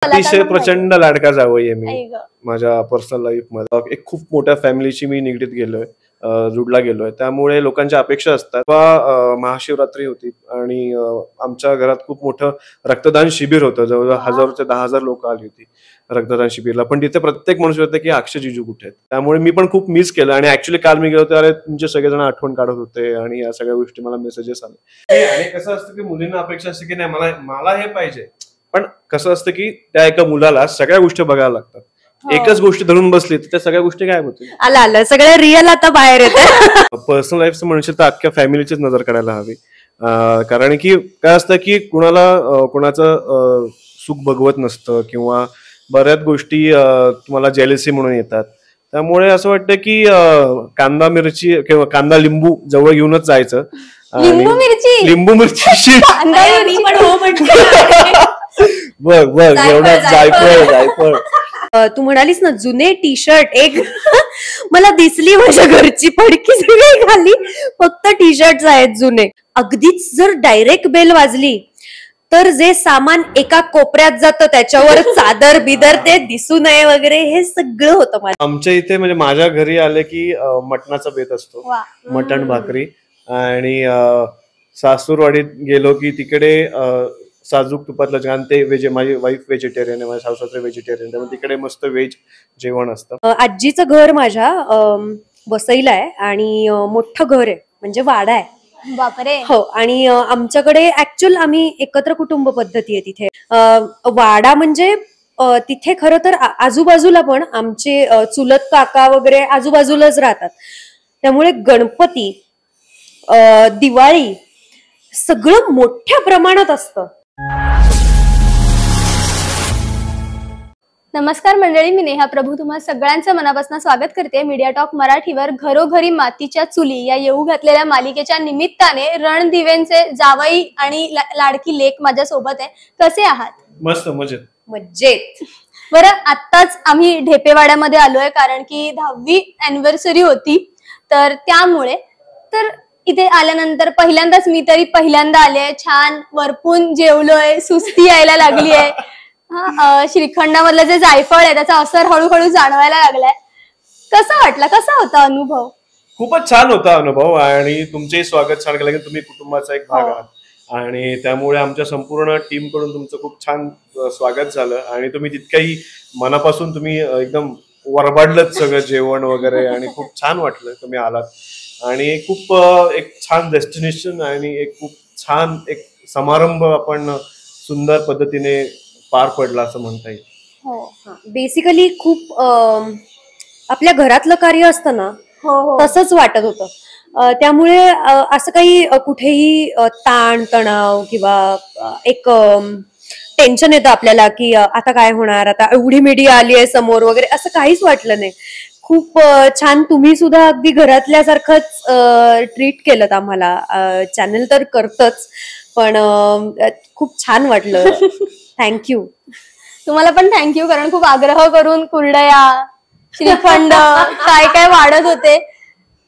अतिशय प्रचंड लाडका जावई आहे मी माझ्या पर्सनल लाईफ मध्ये. एक खूप मोठ्या फॅमिलीची मी निगडीत गेलोय, जुडला गेलोय, त्यामुळे लोकांच्या अपेक्षा असतात. महाशिवरात्री होती आणि आमच्या घरात खूप मोठं रक्तदान शिबिर होतं. जवळजवळ 1000 ते 10,000 लोक आली होती रक्तदान शिबिरला. पण तिथे प्रत्येक माणूस होते की अक्षय जिजू कुठे आहेत. त्यामुळे मी पण खूप मिस केलं आणि ऍक्च्युली काल मी गेलो होते, तुमचे सगळेजण आठवण काढत होते आणि या सगळ्या गोष्टी मला मेसेजेस आले. आणि कसं असतं की मुलींना अपेक्षा असते की नाही मला हे पाहिजे, पण कसं असतं की त्या एका मुलाला सगळ्या गोष्टी बघायला लागतात. एकच गोष्ट धरून बसली तर त्या सगळ्या गोष्टी काय होतील. आलं सगळं रिअल आता बाहेर येतं. पर्सनल लाईफचं म्हणशील तर अख्ख्या फॅमिलीचीच नजर काढायला हवी. कारण की काय असतं की कुणाचं सुख बघवत नसतं किंवा बऱ्याच गोष्टी तुम्हाला जेलसी म्हणून येतात. त्यामुळे असं वाटतं की कांदा मिरची किंवा कांदा लिंबू जवळ घेऊनच जायचं. लिंबू मिरची बघ एवढा जायफळ. तू म्हणालीस ना जुने टी शर्ट, एक मला दिसली माझ्या घरची पडकी सगळी खाली फक्त टी शर्ट आहेत जुने. अगदीच जर डायरेक्ट बेल वाजली तर जे सामान एका कोपऱ्यात जातं त्याच्यावर चादर बिदर ते दिसू नये वगैरे हे सगळं होतं. आमच्या इथे म्हणजे माझ्या घरी आले की मटणाचा बेत असतो, मटण भाकरी. आणि सासूरवाडीत गेलो की तिकडे साजूक तुपातलं जेवण. ते माझी वाईफ व्हेजिटेरियन आहे, माझ्या सासूसासरे व्हेजिटेरियन, त्यामुळे तिकडे मस्त व्हेज जेवण असतं. आजीचं घर माझ्या वसईला आहे आणि मोठं घर आहे, म्हणजे वाडा आहे. बापरे. हो. आणि आमच्याकडे ऍक्च्युअल आम्ही एकत्र कुटुंब पद्धती आहे तिथे. वाडा म्हणजे तिथे खरं तर आजूबाजूला पण आमचे चुलत काका वगैरे आजूबाजूलाच राहतात. त्यामुळे गणपती, दिवाळी सगळं मोठ्या प्रमाणात असतं. नमस्कार मंडळी, मी नेहा प्रभू तुम्हा सगळ्यांचं मनापासून स्वागत करते मीडिया टॉक मराठीवर. घरोघरी मातीच्या चुली या येऊ घातलेल्या मालिकेच्या निमित्ताने रणदिवेंचे जावई आणि लाडकी लेक माझ्या सोबत आहे. कसे आहात? मस्त मजेत. बरं, आत्ताच आम्ही ढेपेवाड्यामध्ये आलोय कारण की 10वी अॅनिव्हर्सरी होती, तर त्यामुळे तर इथे आल्यानंतर पहिल्यांदाच मी तरी पहिल्यांदा आले. छान वरपून जेवलोय, सुस्ती यायला लागली आहे. श्रीखंडामधलं जे जायफळ आहे त्याचा असर हळूहळू जाणवायला लागलाय. कसा होता अनुभव? खूपच छान होता अनुभव आणि तुमचेही स्वागत छान केलं. तुम्ही कुटुंबाचा एक भाग आहात आणि त्यामुळे आमच्या संपूर्ण टीम कडून तुमचं खूप छान स्वागत झालं. आणि तुम्ही तितक्याही मनापासून तुम्ही एकदम वरबाडलंच सगळं जेवण वगैरे आणि खूप छान वाटलं तुम्ही आलात. आणि खूप एक छान डेस्टिनेशन आणि एक खूप छान एक समारंभ आपण सुंदर पद्धतीने पार पडला असं म्हणता येईल. हो, बेसिकली खूप आपल्या घरातलं कार्य असतं ना, तसंच वाटत होतं. त्यामुळे असं काही कुठेही ताण तणाव किंवा एक टेन्शन येतं आपल्याला की आता काय होणार, आता एवढी मीडिया आली आहे समोर वगैरे, असं काहीच वाटलं नाही. खूप छान. तुम्ही सुद्धा अगदी घरातल्यासारखंच ट्रीट केलं आम्हाला. चॅनल तर करतच, पण खूप छान वाटलं. थँक्यू. तुम्हाला पण थँक्यू, कारण खूप आग्रह करून कुरडया, श्रीखंड काय वाढत होते,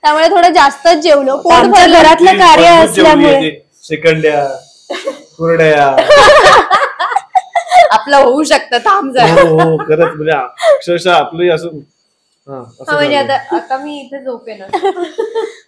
त्यामुळे थोडं जास्तच जेवलो. घरातलं कार्य असल्यामुळे श्रीखंड्या, कुरडया आपलं होऊ शकतं. थांब जरा. हो खरंच, म्हणजे अक्षरशः आपलं असं म्हणजे आता मी इथे झोपेन.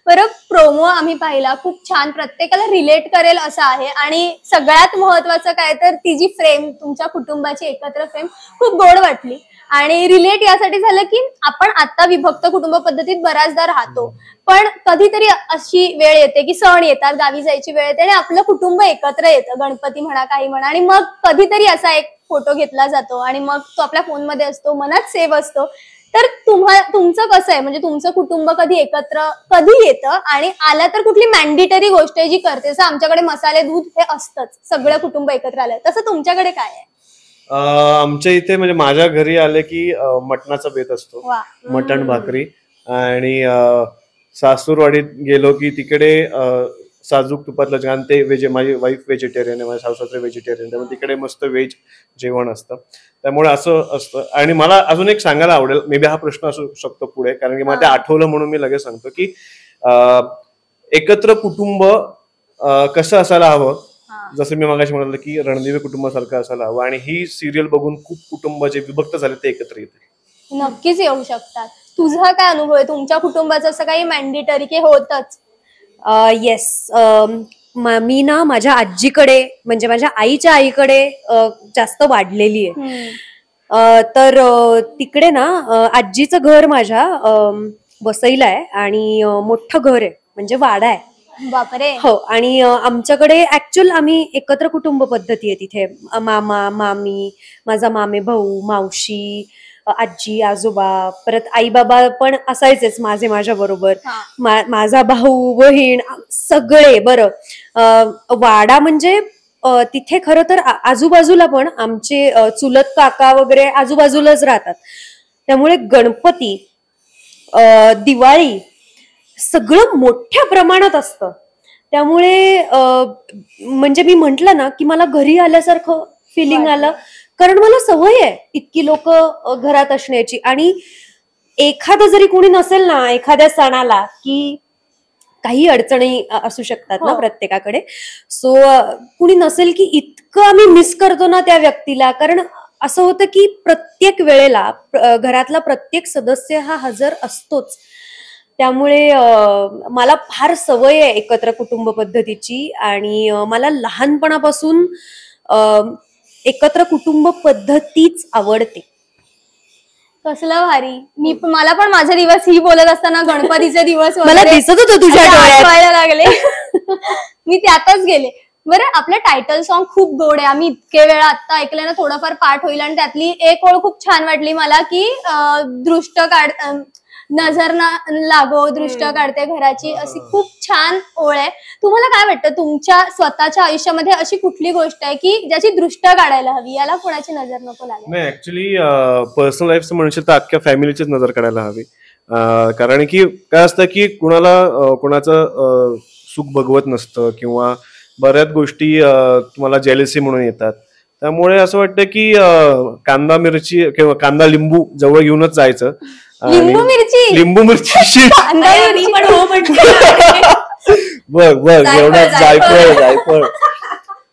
बरं, प्रोमो आम्ही पाहिला, खूप छान, प्रत्येकाला रिलेट करेल असं आहे. आणि सगळ्यात महत्वाचं काय तर ती जी फ्रेम, तुमच्या कुटुंबाची एकत्र फ्रेम खूप गोड वाटली. आणि रिलेट यासाठी झालं की आपण आता विभक्त कुटुंब पद्धतीत बऱ्याचदा राहतो, पण कधीतरी अशी वेळ येते की सण येतात, गावी जायची वेळ येते आणि आपलं कुटुंब एकत्र येतं, गणपती म्हणा काही म्हणा, आणि मग कधीतरी असा एक फोटो घेतला जातो आणि मग तो आपल्या फोनमध्ये असतो, मनात सेव्ह असतो. तर तुमचं कसं आहे, म्हणजे तुमचं कुटुंब कधी एकत्र कधी येतं, आणि आला तर कुठली मॅन्डेटरी गोष्ट आहे जी करते? जसं आमच्याकडे मसाले दूध हे असतंच, सगळं कुटुंब एकत्र आलंय, तसं तुमच्याकडे काय आहे? आमच्या इथे म्हणजे माझ्या घरी आले की मटणाचा बेत असतो, मटण भाकरी. आणि सासूरवाडीत गेलो की तिकडे साजूक तुपातलं जेवण. ते माझी वाईफ व्हेजिटेरियन आहे, माझ्या सासूसासरे व्हेजिटेरियन, त्यामुळे तिकडे मस्त व्हेज जेवण असतं. त्यामुळे असं असतं. आणि मला अजून एक सांगायला आवडेल, मे बी हा प्रश्न असू शकतो पुढे, कारण की मला ते आठवलं म्हणून मी लगेच सांगतो की एकत्र कुटुंब कसं असायला हवं जसं मी मगाशी म्हणाल की रणदिवे कुटुंबासारखं असायला हवं, आणि ही सिरियल बघून खूप कुटुंब जे विभक्त झाले ते एकत्र येते. नक्कीच येऊ शकतात. तुझा काय अनुभव आहे तुमच्या कुटुंबाचं असं काही मॅन्डेटरी की होतच? येस, मी ना माझ्या आजीकडे म्हणजे माझ्या आईच्या आईकडे जास्त वाढलेली आहे. तर तिकडे ना आजीचं घर माझ्या वसईला आहे आणि मोठं घर आहे म्हणजे वाडा आहे. बापरे. हो, आणि आमच्याकडे ऍक्च्युअल आम्ही एकत्र कुटुंब पद्धती आहे तिथे. मामा मामी, माझा मामे भाऊ मावशी, आजी आजोबा, परत आई बाबा पण असायचेच माझ्या बरोबर, माझा भाऊ बहीण सगळे. बरं, वाडा म्हणजे तिथे खरं तर आजूबाजूला पण आमचे चुलत काका वगैरे आजूबाजूलाच राहतात. त्यामुळे गणपती, दिवाळी सगळं मोठ्या प्रमाणात असतं. त्यामुळे म्हणजे मी म्हंटल ना की मला घरी आल्यासारखं फिलिंग आलं, कारण मला सवय आहे इतकी लोक घरात असण्याची. आणि एखादं जरी कोणी नसेल ना एखाद्या सणाला, की काही अडचणी असू शकतात ना प्रत्येकाकडे, सो कुणी नसेल की इतकं आम्ही मिस करतो ना त्या व्यक्तीला. कारण असं होतं की प्रत्येक वेळेला घरातला प्रत्येक सदस्य हा हजर असतोच. त्यामुळे मला फार सवय आहे एकत्र कुटुंब पद्धतीची, आणि मला लहानपणापासून एकत्र कुटुंब पद्धतीच आवडते. कसलं भारी. मला पण माझे दिवस ही बोलत असताना गणपतीचे दिवस मला दिसत होतं तुझ्या डोळ्यात लागले. मी त्यातच गेले. बरं, आपलं टायटल सॉन्ग खूप गोड आहे. आम्ही इतके वेळा आता ऐकलं ना, थोडंफार पाठ होईल. आणि त्यातली एक ओळ खूप छान वाटली मला की दृष्ट नजर ना लागो, दृष्ट काढते घराची, अशी खूप छान ओळ आहे. तुम्हाला काय वाटतं तुमच्या स्वतःच्या आयुष्यामध्ये अशी कुठली गोष्ट आहे की ज्याची दृष्ट काढायला हवी, याला कोणाची नजर नको लागेल? नाही, ऍक्च्युली पर्सनल लाईफ म्हणशील तर अख्ख्या फॅमिलीचीच नजर काढायला हवी. कारण की काय असतं की कोणाचं सुख बघवत नसतं, किंवा बऱ्याच गोष्टी तुम्हाला जेलसी म्हणून येतात. त्यामुळे असं वाटतं की कांदा मिरची किंवा कांदा लिंबू जवळ घेऊनच जायचं. लिंबू मिरची बघ एवढं जायफळ.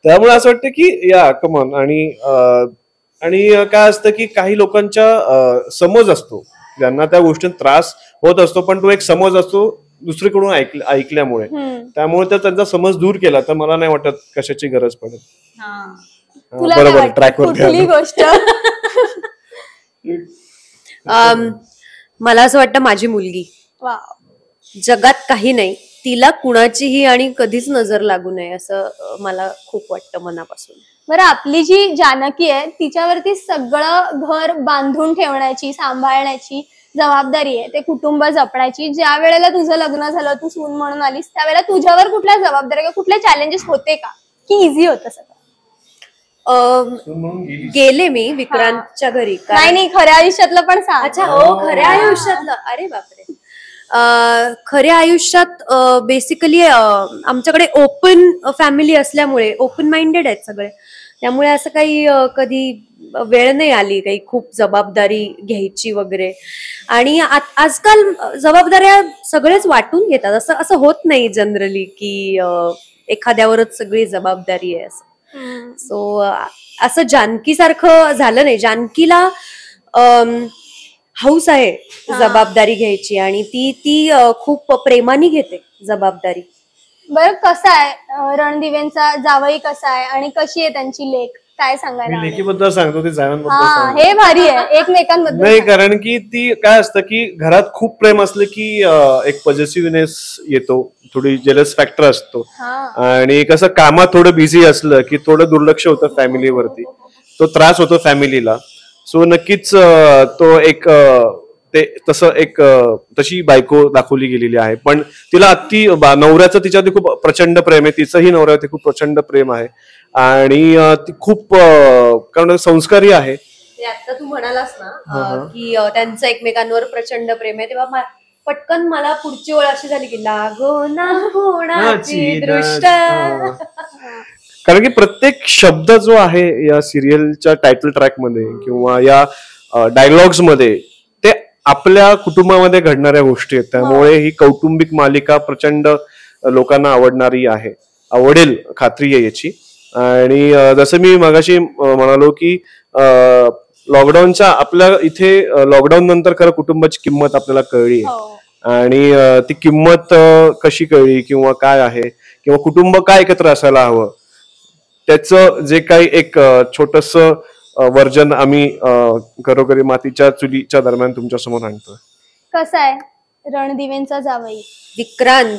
त्यामुळे असं वाटतं की या कमॉन. आणि काय असतं की काही लोकांच्या समज असतो, ज्यांना त्या गोष्टीत त्रास होत असतो, पण तो एक समज असतो दुसरीकडून ऐकल्यामुळे. त्यामुळे तर त्यांचा समज दूर केला तर मला नाही वाटत कशाची गरज पडत. बरोबर, ट्रॅकवर गोष्ट. मला असं वाटतं माझी मुलगी जगात काही नाही, तिला कुणाचीही आणि कधीच नजर लागू नये असं मला खूप वाटतं मनापासून. बरं, आपली जी जानकी आहे तिच्यावरती सगळं घर बांधून ठेवण्याची, सांभाळण्याची जबाबदारी आहे, ते कुटुंब जपण्याची. ज्या वेळेला तुझं लग्न झालं, तू सून म्हणून आलीस, त्यावेळेला तुझ्यावर कुठल्या जबाबदारी, कुठले चॅलेंजेस होते का, की इझी होतं सगळं? गेले मी विक्रांतच्या घरी. नाही, खऱ्या आयुष्यातलं पण सांग. अच्छा, हो, खऱ्या आयुष्यातलं. अरे बापरे. खऱ्या आयुष्यात बेसिकली आमच्याकडे ओपन फॅमिली असल्यामुळे ओपन माइंडेड आहेत सगळे. त्यामुळे असं काही कधी वेळ नाही आली काही खूप जबाबदारी घ्यायची वगैरे. आणि आजकाल जबाबदाऱ्या सगळेच वाटून घेतात. असं होत नाही जनरली की एखाद्यावरच सगळी जबाबदारी आहे असं. सो असं जानकी सारखं झालं नाही. जानकीला हौस आहे जबाबदारी घ्यायची, आणि ती खूप प्रेमाने घेते जबाबदारी. बरं, कसा आहे रणदिवेंचा जावई, कसा आहे आणि कशी आहे त्यांची लेक, काय सांगायला? लेकीबद्दल सांगतो, ते जावयांबद्दल हे भारी आहे, एकमेकांबद्दल नाही. कारण की ती काय असतं की घरात खूप प्रेम असलं की एक पॉझिटिव्हनेस येतो, थोडी जेलस फॅक्टर असतो. आणि कसं कामात थोडं बिझी असलं की थोडं दुर्लक्ष होतं फॅमिलीवरती, तो त्रास होतो फॅमिलीला. सो नक्कीच तो एक तशी बायको दाखवली गेलेली आहे. पण तिला नवऱ्याचं तिच्यावरती खूप प्रचंड प्रेम आहे, तिचंही नवऱ्यावरती खूप प्रचंड प्रेम आहे. आणि ती खूप कारण संस्कारी आहे. आता तू म्हणालास ना की त्यांचं एकमेकांवर प्रचंड प्रेम आहे, तेव्हा पटकन मला पुढची ओळ अशी झाली की लागो ना कोणाची दृष्ट. कारण की प्रत्येक शब्द जो आहे या सिरियलच्या टायटल ट्रॅक मध्ये किंवा या डायलॉग्स मध्ये ते आपल्या कुटुंबामध्ये घडणाऱ्या गोष्टी आहेत. त्यामुळे ही कौटुंबिक मालिका प्रचंड लोकांना आवडणारी आहे, आवडेल, खात्री आहे याची. आणि जसं मी मगाशी म्हणालो की लॉकडाऊनच्या आपल्या इथे लॉकडाऊन नंतर खरं कुटुंबाची किंमत आपल्याला कळली आणि ती किंमत कशी कळली किंवा काय आहे किंवा कुटुंब काय एकत्र असायला हवं त्याचं जे काही एक छोटस वर्जन आम्ही घरोघरी मातीच्या चुलीच्या दरम्यान तुमच्या समोर आणतोय. कसं आहे रणदिवेंचा जावई विक्रांत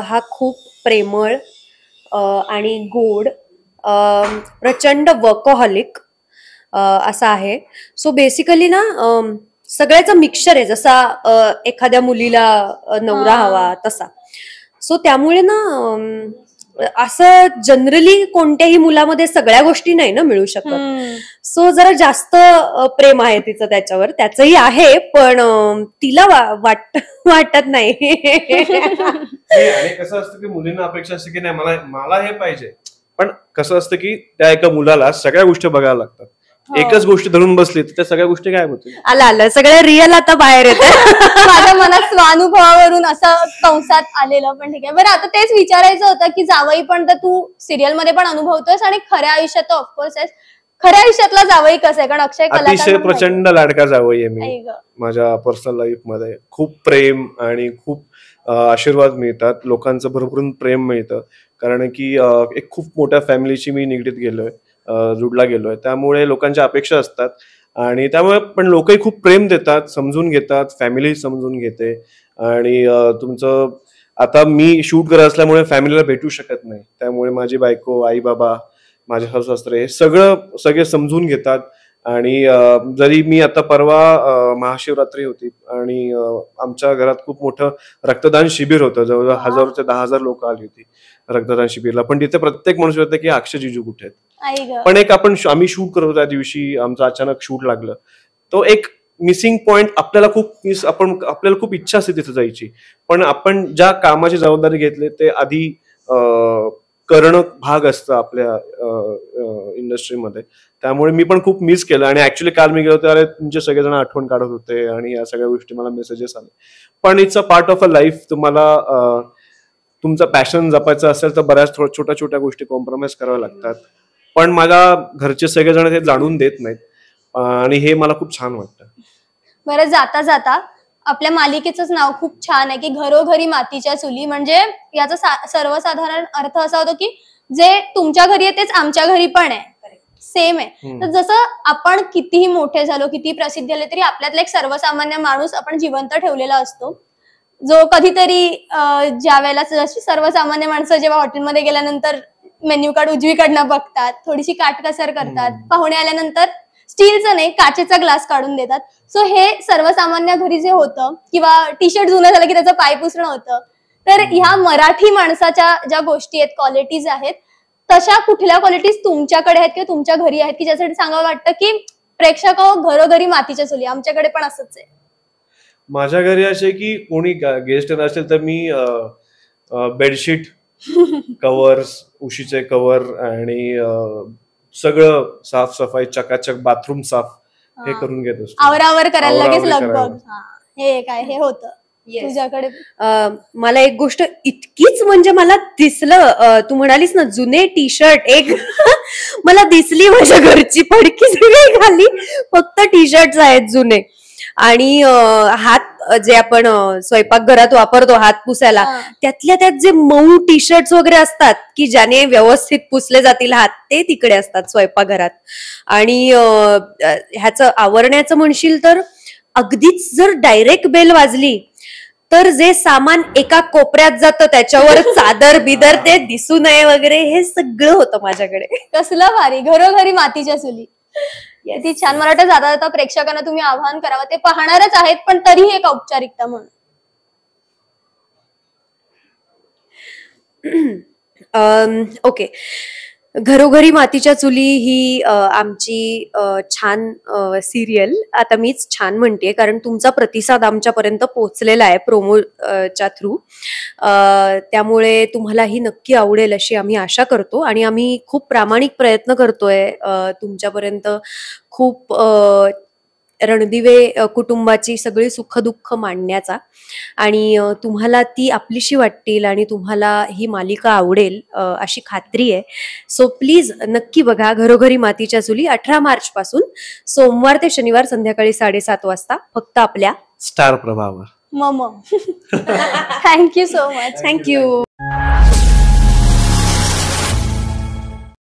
हा खूप प्रेमळ आणि गोड प्रचंड वर्कहॉलिक असा आहे. सो बेसिकली ना सगळ्याचं मिक्सचर आहे. जसा एखाद्या मुलीला नवरा हवा तसा. सो त्यामुळे ना असं जनरली कोणत्याही मुलामध्ये सगळ्या गोष्टी नाही ना मिळू शकत. सो जरा जास्त प्रेम आहे तिचं त्याच्यावर. त्याचंही आहे पण तिला वाटत नाही. आणि कसं असतं की मुलींना अपेक्षा असते की नाही मला हे पाहिजे पण कसं असतं की त्या एका मुलाला सगळ्या गोष्टी बघायला लागतात. एकच गोष्ट धरून बसली तर त्या सगळ्या गोष्टी काय होतील. आलं सगळ्या रिअल आता बाहेर येत. माझ्या मनात स्वानुभवावरून असं कंसात आलेलं पण ठीक आहे. बरं आता तेच विचारायचं होतं की जावई पण तर तू सिरियल मध्ये पण अनुभवतोयस आणि खऱ्या आयुष्यात तर ऑफकोर्स आहेस. खऱ्या आयुष्यातला जावई कसं आहे कारण अक्षय अतिशय प्रचंड लाडका जावई आहे मी माझ्या पर्सनल लाईफ मध्ये. खूप प्रेम आणि खूप आशीर्वाद मिळतात. लोकांचं भरभरून प्रेम मिळतं कारण की एक खूप मोठ्या फॅमिलीची मी निगडीत गेलोय जुडला गेलोय. त्यामुळे लोकांच्या अपेक्षा असतात आणि त्यामुळे पण लोकही खूप प्रेम देतात समजून घेतात. फॅमिली समजून घेते आणि तुमचं आता मी शूट करत असल्यामुळे फॅमिलीला भेटू शकत नाही त्यामुळे माझी बायको आई बाबा माझे सासू-सासरे हे सगळे समजून घेतात. आणि जरी मी आता परवा महाशिवरात्री होती आणि आमच्या घरात खूप मोठं रक्तदान शिबिर होतं. जवळजवळ 1000 ते 10,000 लोक आली होती रक्तदान शिबिरला. पण तिथे प्रत्येक माणूस होतं की अक्षय जिजू कुठे आहेत. पण एक आम्ही शूट करत होतो त्या दिवशी आमचं अचानक शूट लागलं. तो एक मिसिंग पॉइंट आपल्याला खूप इच्छा असते तिथे जायची पण आपण ज्या कामाची जबाबदारी घेतली ते आधी करणं भाग असतं आपल्या इंडस्ट्रीमध्ये. त्यामुळे मी पण खूप मिस केलं आणि ऍक्च्युली काल मी गेलो अरे तुमचे सगळेजण आठवण काढत होते आणि या सगळ्या गोष्टी मला मेसेजेस आले. पण it's a part of a life. तुम्हाला तुमचं पॅशन जपायचं असेल तर बऱ्याच छोट्या छोट्या गोष्टी कॉम्प्रोमाइज कराव्या लागतात. पण मला घरचे सगळेजण ते जाणून देत नाहीत आणि हे मला खूप छान वाटतं. बरं जाता जाता आपल्या मालिकेचंच नाव खूप छान आहे की घरोघरी मातीच्या चुली. म्हणजे याचा सर्वसाधारण अर्थ असा होतो की जे तुमच्या घरी आहे तेच आमच्या घरी पण आहे. सेम आहे. तर जसं आपण कितीही मोठे झालो किती प्रसिद्ध झाले तरी आपल्यातला एक सर्वसामान्य माणूस आपण जिवंत ठेवलेला असतो जो कधीतरी ज्या वेळेला जशी सर्वसामान्य माणसं जेव्हा हॉटेलमध्ये गेल्यानंतर मेन्यू कार्ड उजवीकडनं बघतात थोडीशी काटकसर करतात. पाहुणे आल्यानंतर स्टीलचं नाही काचेचा ग्लास काढून देतात. सो हे सर्वसामान्य घरी जे होतं किंवा टी शर्ट जुनं झालं की त्याचं पाय पुसणं होतं. तर ह्या मराठी माणसाच्या ज्या गोष्टी आहेत क्वालिटीज आहेत तशा कुठल्या क्वालिटीज तुमच्याकडे आहेत किंवा तुमच्या घरी आहेत की ज्यासाठी सांगावं वाटतं की प्रेक्षक घरोघरी मातीच्या चुली आमच्याकडे पण असंच आहे. माझ्या घरी असे की कोणी गेस्ट असेल तर मी बेडशीट कव्हर्स उशीचे कव्हर आणि सगळं साफसफाई चकाचक बाथरूम साफ हे करून घेत असतो. आवरावर करायला लगेच लगबग. हे काय हे होतं तुझ्याकडे. मला एक गोष्ट इतकीच म्हणजे मला दिसलं तू म्हणालीस ना जुने टी शर्ट एक मला दिसली माझ्या घरची पडकी सगळी खाली फक्त टी शर्ट आहेत जुने आणि हात जे आपण स्वयंपाकघरात वापरतो हात पुसायला त्यातल्या त्यात जे मऊ टी शर्ट वगैरे असतात की ज्याने व्यवस्थित पुसले जातील हात ते तिकडे असतात स्वयंपाकघरात. आणि ह्याचं आवरण्याचं म्हणशील तर अगदीच जर डायरेक्ट बेल वाजली तर जे सामान एका कोपऱ्यात जातं त्याच्यावर चादर बिदर ते दिसू नये वगैरे हे सगळं होतं माझ्याकडे. कसलं भारी घरोघरी मातीच्या चुली. ती छान. मला वाटतं जाता जाता प्रेक्षकांना तुम्ही आवाहन करावं. ते पाहणारच आहेत पण तरीही एक औपचारिकता म्हणून. ओके. घरोघरी मातीच्या चुली ही आमची छान सिरियल आता मीच छान म्हणते कारण तुमचा प्रतिसाद आमच्यापर्यंत पोहोचलेला आहे प्रोमोच्या थ्रू. त्यामुळे तुम्हालाही नक्की आवडेल अशी आम्ही आशा करतो आणि आम्ही खूप प्रामाणिक प्रयत्न करतोय तुमच्यापर्यंत खूप रणदिवे कुटुंबाची सगळी सुखदुःख मांडण्याचा. आणि तुम्हाला ती आपलीशी वाटतील आणि तुम्हाला ही मालिका आवडेल अशी खात्री आहे. सो प्लीज नक्की बघा घरोघरी मातीच्या चुली 18 मार्च पासून सोमवार ते शनिवार संध्याकाळी 7:30 वाजता फक्त आपल्या स्टार प्रभावर. मम. Thank you so much. थँक्यू.